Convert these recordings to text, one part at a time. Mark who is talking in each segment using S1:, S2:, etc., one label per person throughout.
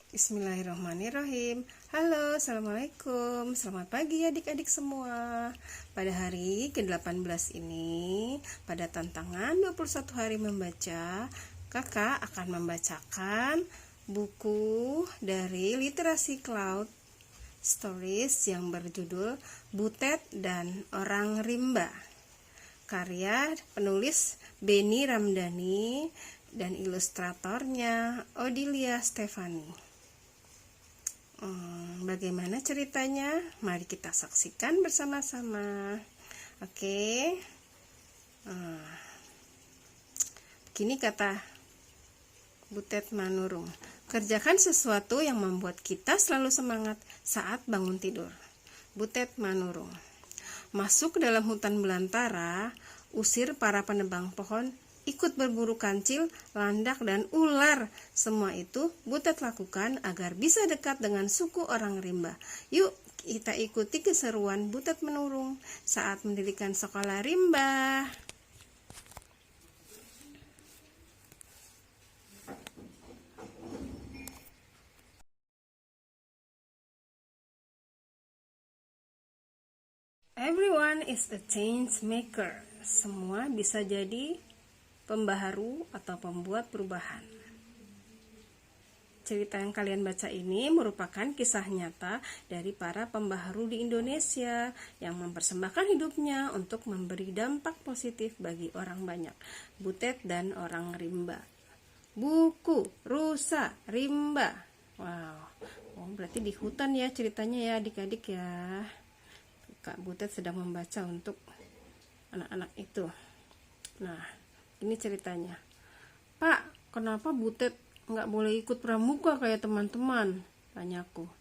S1: Bismillahirrahmanirrahim. Halo, Assalamualaikum. Selamat pagi adik-adik semua. Pada hari ke-18 ini, pada tantangan 21 hari membaca, kakak akan membacakan buku dari Literasi Cloud Stories yang berjudul Butet dan Orang Rimba. Karya penulis Beni Ramdhani dan ilustratornya Odilia Stefani. Bagaimana ceritanya? Mari kita saksikan bersama-sama. Oke. Begini kata Butet Manurung. Kerjakan sesuatu yang membuat kita selalu semangat saat bangun tidur. Butet Manurung. Masuk ke dalam hutan belantara, usir para penebang pohon, ikut berburu kancil, landak, dan ular. Semua itu Butet lakukan agar bisa dekat dengan suku orang rimba. Yuk kita ikuti keseruan Butet Manurung saat mendirikan sekolah rimba. Everyone is a change maker. Semua bisa jadi pembaharu atau pembuat perubahan. Cerita yang kalian baca ini merupakan kisah nyata dari para pembaharu di Indonesia yang mempersembahkan hidupnya untuk memberi dampak positif bagi orang banyak. Butet dan Orang Rimba. Buku Rusa Rimba. Wow, berarti di hutan ya ceritanya ya adik-adik ya. Kak Butet sedang membaca untuk anak-anak itu. Nah, ini ceritanya. Pak, kenapa Butet nggak boleh ikut pramuka kayak teman-teman? Tanyaku.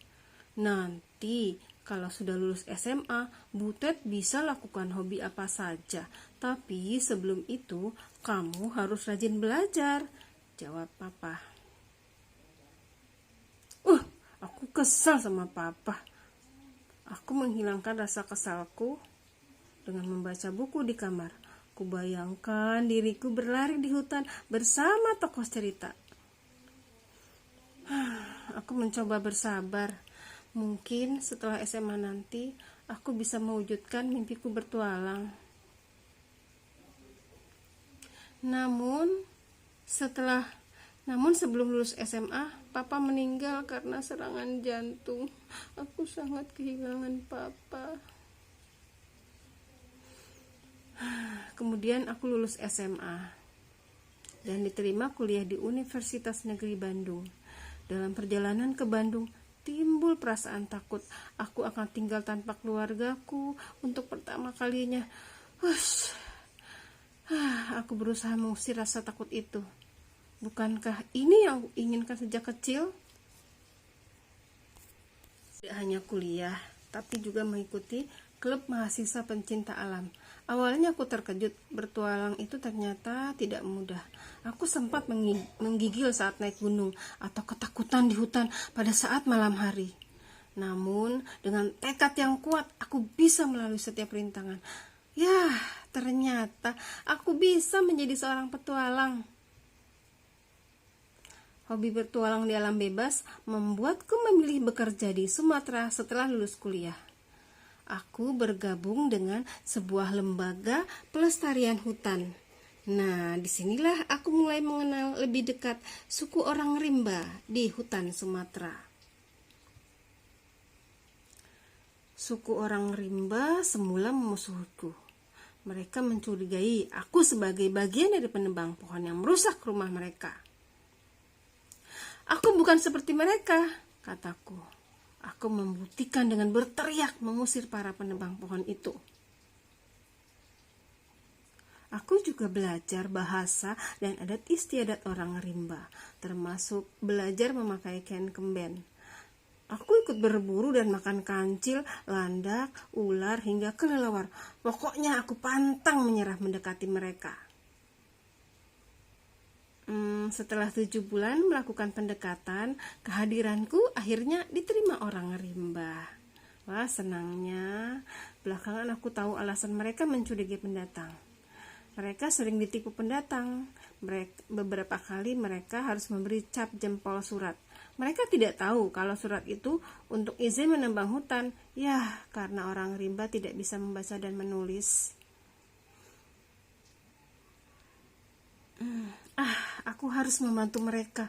S1: Nanti kalau sudah lulus SMA, Butet bisa lakukan hobi apa saja. Tapi sebelum itu, kamu harus rajin belajar, jawab Papa. Aku kesal sama Papa. Aku menghilangkan rasa kesalku dengan membaca buku di kamar. Kubayangkan diriku berlari di hutan bersama tokoh cerita. Aku mencoba bersabar. Mungkin setelah SMA nanti, aku bisa mewujudkan mimpiku bertualang. Namun sebelum lulus SMA, Papa meninggal karena serangan jantung. Aku sangat kehilangan Papa. Kemudian aku lulus SMA dan diterima kuliah di Universitas Negeri Bandung. Dalam perjalanan ke Bandung, timbul perasaan takut. Aku akan tinggal tanpa keluargaku untuk pertama kalinya. Aku berusaha mengusir rasa takut itu. Bukankah ini yang aku inginkan sejak kecil? Tidak hanya kuliah, tapi juga mengikuti klub mahasiswa pencinta alam. Awalnya aku terkejut, bertualang itu ternyata tidak mudah. Aku sempat menggigil saat naik gunung atau ketakutan di hutan pada saat malam hari. Namun, dengan tekad yang kuat, aku bisa melalui setiap rintangan. Ternyata aku bisa menjadi seorang petualang. Hobi bertualang di alam bebas membuatku memilih bekerja di Sumatera setelah lulus kuliah. Aku bergabung dengan sebuah lembaga pelestarian hutan. Nah, disinilah aku mulai mengenal lebih dekat suku orang rimba di hutan Sumatera. Suku orang rimba semula memusuhiku. Mereka mencurigai aku sebagai bagian dari penebang pohon yang merusak rumah mereka. Aku bukan seperti mereka, kataku. Aku membuktikan dengan berteriak mengusir para penebang pohon itu. Aku juga belajar bahasa dan adat istiadat orang rimba, termasuk belajar memakai kain kemben. Aku ikut berburu dan makan kancil, landak, ular, hingga kelelawar. Pokoknya aku pantang menyerah mendekati mereka. Setelah 7 bulan melakukan pendekatan, kehadiranku akhirnya diterima orang rimba. Wah, senangnya. Belakangan aku tahu alasan mereka mencurigai pendatang. Mereka sering ditipu pendatang. Beberapa kali mereka harus memberi cap jempol surat. Mereka tidak tahu kalau surat itu untuk izin menebang hutan. Ya, karena orang rimba tidak bisa membaca dan menulis. Aku harus membantu mereka.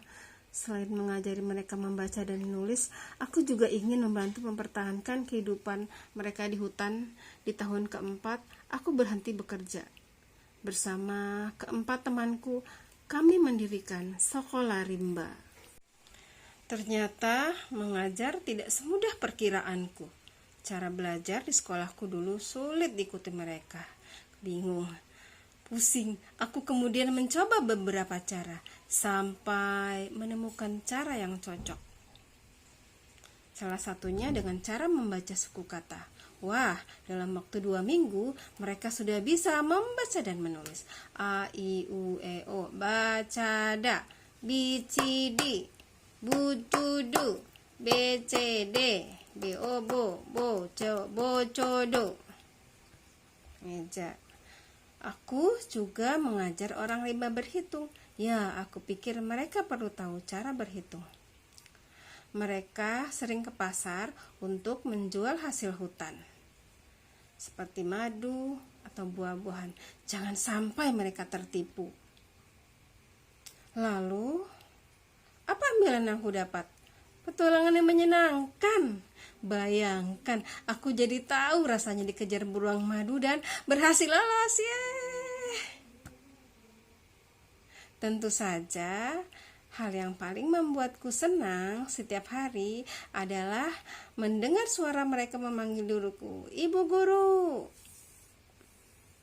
S1: Selain mengajari mereka membaca dan menulis, aku juga ingin membantu mempertahankan kehidupan mereka di hutan. Di tahun keempat, aku berhenti bekerja. Bersama keempat temanku, kami mendirikan sekolah rimba. Ternyata mengajar tidak semudah perkiraanku. Cara belajar di sekolahku dulu sulit diikuti mereka. Bingung, pusing. Aku kemudian mencoba beberapa cara sampai menemukan cara yang cocok. Salah satunya dengan cara membaca suku kata. Wah, dalam waktu 2 minggu mereka sudah bisa membaca dan menulis. A, I, U, E, O, baca, da, B, C, D, bu, cu, du, B, C, D, B, O, bo, co, do. Meja. Aku juga mengajar orang rimba berhitung. Ya, aku pikir mereka perlu tahu cara berhitung. Mereka sering ke pasar untuk menjual hasil hutan, seperti madu atau buah-buahan. Jangan sampai mereka tertipu. Lalu, apa ambilan yang aku dapat? Petualangan yang menyenangkan. Bayangkan, aku jadi tahu rasanya dikejar beruang madu dan berhasil lolos. Tentu saja, hal yang paling membuatku senang setiap hari adalah mendengar suara mereka memanggil guruku. Ibu guru,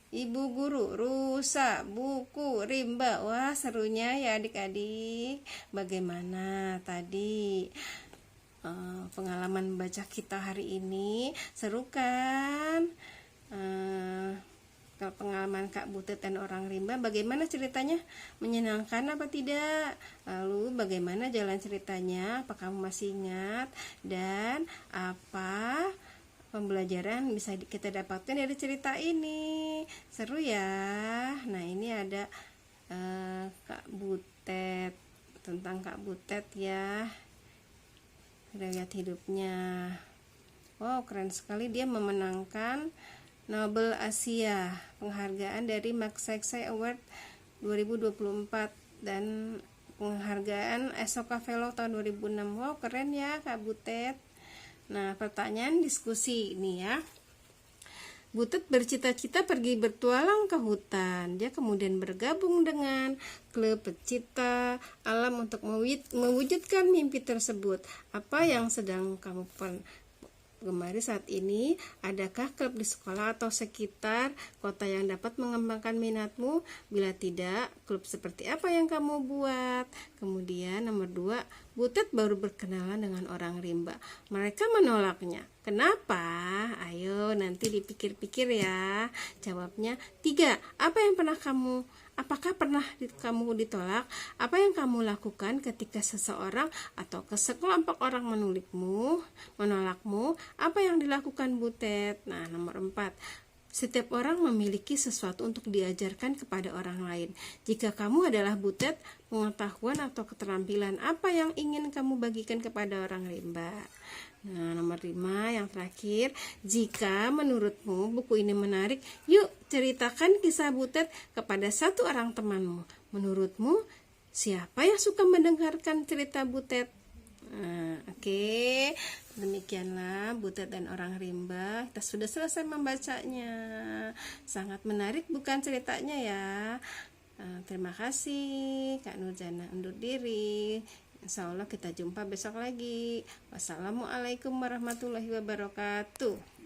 S1: Ibu guru, rusa, buku, rimba. Wah, serunya ya adik-adik. Bagaimana tadi pengalaman membaca kita hari ini? Seru kan? Kalau pengalaman Kak Butet dan orang rimba, bagaimana ceritanya? Menyenangkan apa tidak? Lalu bagaimana jalan ceritanya? Apa kamu masih ingat? Dan apa pembelajaran bisa kita dapatkan dari cerita ini? Seru ya. Nah, ini ada Kak Butet, tentang Kak Butet ya. Kita lihat hidupnya. Wow, keren sekali, dia memenangkan Nobel Asia, penghargaan dari Magsaysay Award 2024 dan penghargaan Asoka Fellow tahun 2006. Wow, keren ya Kak Butet. Nah, pertanyaan diskusi ini ya. Butet bercita-cita pergi bertualang ke hutan. Dia kemudian bergabung dengan klub pecinta alam untuk mewujudkan mimpi tersebut. Apa yang sedang kamu gemari saat ini? Adakah klub di sekolah atau sekitar kota yang dapat mengembangkan minatmu? Bila tidak, klub seperti apa yang kamu buat? Kemudian nomor 2, Butet baru berkenalan dengan orang rimba. Mereka menolaknya. Kenapa? Ayo nanti dipikir-pikir ya. Jawabnya. 3, apakah pernah kamu ditolak? Apa yang kamu lakukan ketika seseorang atau sekelompok orang menolakmu? Apa yang dilakukan Butet? Nah, nomor 4, setiap orang memiliki sesuatu untuk diajarkan kepada orang lain. Jika kamu adalah Butet, pengetahuan atau keterampilan apa yang ingin kamu bagikan kepada orang rimba? Nah, nomor 5 yang terakhir, jika menurutmu buku ini menarik, yuk ceritakan kisah Butet kepada satu orang temanmu. Menurutmu, siapa yang suka mendengarkan cerita Butet? Oke. Demikianlah Butet dan orang rimba. Kita sudah selesai membacanya. Sangat menarik bukan ceritanya ya? Terima kasih. Kak Nurjana undur diri. Insya Allah kita jumpa besok lagi. Wassalamualaikum warahmatullahi wabarakatuh.